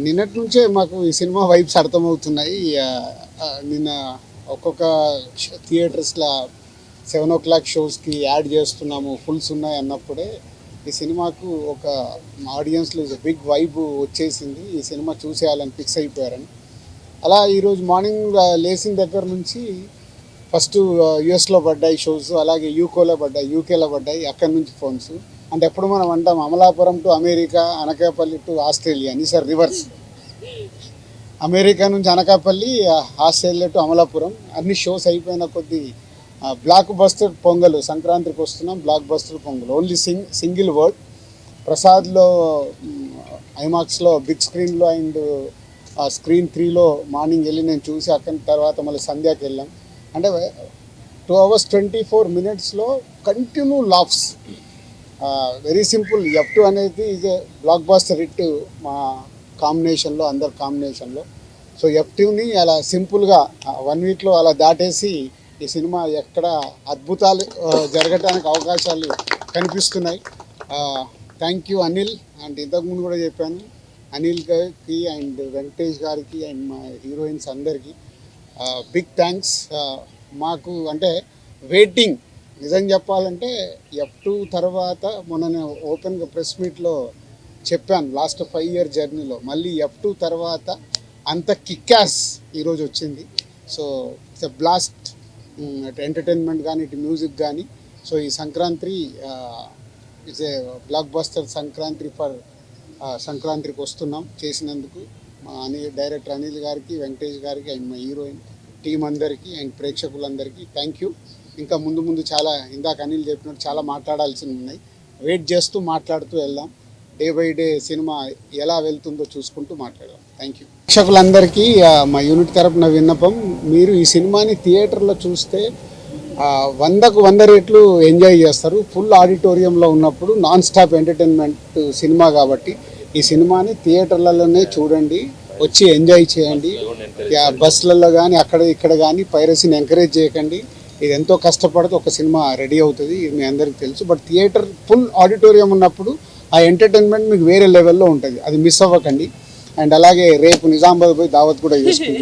నిన్నటి నుంచే మాకు ఈ సినిమా వైబ్స్ అర్థమవుతున్నాయి. నిన్న ఒక్కొక్క థియేటర్స్లో 7 o'clock షోస్కి యాడ్ చేస్తున్నాము, ఫుల్స్ ఉన్నాయి అన్నప్పుడే ఈ సినిమాకు ఒక ఆడియన్స్లో బిగ్ వైబ్ వచ్చేసింది. ఈ సినిమా చూసేయాలని ఫిక్స్ అయిపోయారని. అలా ఈరోజు మార్నింగ్ లేచిన దగ్గర నుంచి ఫస్ట్ యుఎస్లో పడ్డాయి షోస్, అలాగే యూకేలో పడ్డాయి. అక్కడి నుంచి ఫోన్స్. అంటే ఎప్పుడు మనం అంటాం Amalapuram to America, Anakapalli to Australia అని, సార్ రివర్స్. అమెరికా నుంచి అనకాపల్లి, ఆస్ట్రేలియా టు అమలాపురం. అన్ని షోస్ అయిపోయిన కొద్దీ బ్లాక్ బస్టర్ పొంగల్, సంక్రాంతికి వస్తున్నాం, blockbuster Pongal. Only single word. ప్రసాద్లో ఐమాక్స్లో బిగ్ స్క్రీన్లో అండ్ స్క్రీన్ 3లో మార్నింగ్ వెళ్ళి నేను చూసి అక్కడి తర్వాత మళ్ళీ సంధ్యాకి వెళ్ళాం. అంటే 2 hours 24 minutesలో continue laughs. Very simple. F2 అనేది is a blockbuster hit మా కాంబినేషన్లో, అందరు కాంబినేషన్లో. సో F2ని అలా సింపుల్గా 1 weekలో అలా దాటేసి ఈ సినిమా ఎక్కడ అద్భుతాలు జరగటానికి అవకాశాలు కనిపిస్తున్నాయి. Thank you Anil. అండ్ ఇంతకుముందు కూడా చెప్పాను, అనిల్ గారికి అండ్ వెంకటేష్ గారికి అండ్ మా హీరోయిన్స్ అందరికీ బిగ్ థ్యాంక్స్. మాకు అంటే వెయిటింగ్, నిజం చెప్పాలంటే F2 తర్వాత మొన్న నేను ఓపెన్గా ప్రెస్ మీట్లో చెప్పాను, లాస్ట్ 5 year జర్నీలో మళ్ళీ F2 తర్వాత అంత కిక్యాస్ ఈరోజు వచ్చింది. So it's a blast. అటు ఎంటర్టైన్మెంట్ కానీ, ఇటు మ్యూజిక్ కానీ. సో ఈ Sankranti it's a block buster Sankranti for సంక్రాంతికి వస్తున్నాం చేసినందుకు మా డైరెక్టర్ అనిల్ గారికి, వెంకటేష్ గారికి అండ్ మా హీరోయిన్ టీం అందరికీ అండ్ ప్రేక్షకులందరికీ థ్యాంక్ యూ. ఇంకా ముందు చాలా, ఇందాక అనిల్ చెప్పినట్టు చాలా మాట్లాడాల్సి ఉన్నాయి. వెయిట్ చేస్తూ మాట్లాడుతూ వెళ్దాం. డే బై డే సినిమా ఎలా వెళ్తుందో చూసుకుంటూ మాట్లాడదాం. Thank you. ప్రేక్షకులందరికీ మా యూనిట్ తరపున విన్నపం, మీరు ఈ సినిమాని థియేటర్లో చూస్తే 100కు 100 రెట్లు ఎంజాయ్ చేస్తారు. ఫుల్ ఆడిటోరియంలో ఉన్నప్పుడు నాన్ స్టాప్ ఎంటర్టైన్మెంట్ సినిమా కాబట్టి ఈ సినిమాని థియేటర్లలోనే చూడండి, వచ్చి ఎంజాయ్ చేయండి. బస్సులలో కానీ అక్కడ ఇక్కడ కానీ పైరసీని ఎంకరేజ్ చేయకండి. ఇది ఎంతో కష్టపడితే ఒక సినిమా రెడీ అవుతుంది, ఇది మీ అందరికీ తెలుసు. బట్ థియేటర్ ఫుల్ ఆడిటోరియం ఉన్నప్పుడు ఆ ఎంటర్టైన్మెంట్ మీకు వేరే లెవెల్లో ఉంటుంది, అది మిస్ అవ్వకండి. అండ్ అలాగే రేపు నిజామాబాద్ పోయి దావత్ కూడా చేసుకుంటాం.